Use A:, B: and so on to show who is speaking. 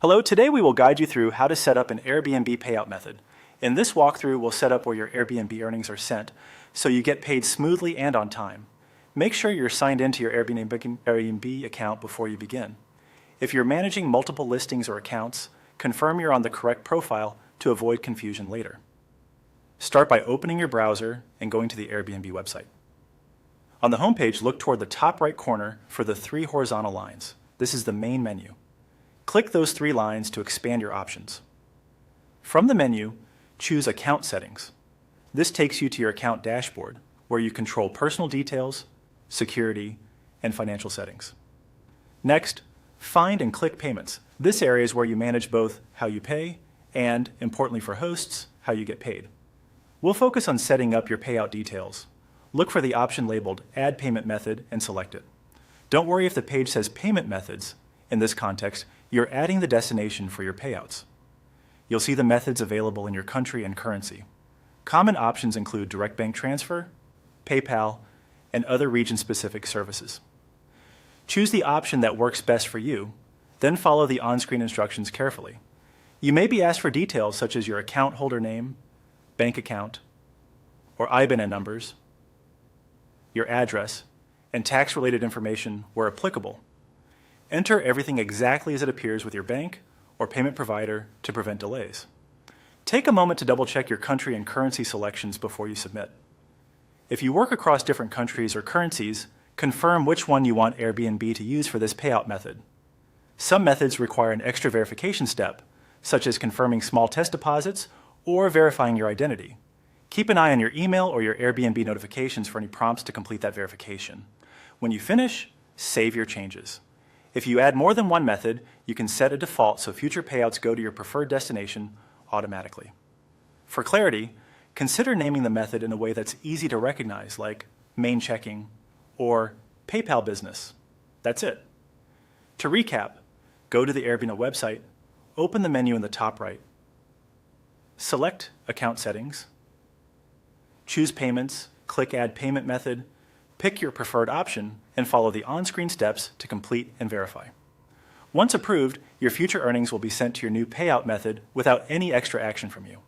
A: Hello, today we will guide you through how to set up an Airbnb payout method. In this walkthrough, we'll set up where your Airbnb earnings are sent, so you get paid smoothly and on time. Make sure you're signed into your Airbnb account before you begin. If you're managing multiple listings or accounts, confirm you're on the correct profile to avoid confusion later. Start by opening your browser and going to the Airbnb website. On the homepage, look toward the top right corner for the three horizontal lines. This is the main menu. Click those three lines to expand your options. From the menu, choose Account Settings. This takes you to your account dashboard, where you control personal details, security, and financial settings. Next, find and click Payments. This area is where you manage both how you pay and, importantly for hosts, how you get paid. We'll focus on setting up your payout details. Look for the option labeled Add Payment Method and select it. Don't worry if the page says Payment Methods. In this context, you're adding the destination for your payouts. You'll see the methods available in your country and currency. Common options include direct bank transfer, PayPal, and other region-specific services. Choose the option that works best for you, then follow the on-screen instructions carefully. You may be asked for details such as your account holder name, bank account, or IBAN numbers, your address, and tax-related information where applicable. Enter everything exactly as it appears with your bank or payment provider to prevent delays. Take a moment to double-check your country and currency selections before you submit. If you work across different countries or currencies, confirm which one you want Airbnb to use for this payout method. Some methods require an extra verification step, such as confirming small test deposits or verifying your identity. Keep an eye on your email or your Airbnb notifications for any prompts to complete that verification. When you finish, save your changes. If you add more than one method, you can set a default so future payouts go to your preferred destination automatically. For clarity, consider naming the method in a way that's easy to recognize, like main checking or PayPal business. That's it. To recap, go to the Airbnb website, open the menu in the top right, select Account Settings, choose Payments, click Add Payment Method, pick your preferred option, and follow the on-screen steps to complete and verify. Once approved, your future earnings will be sent to your new payout method without any extra action from you.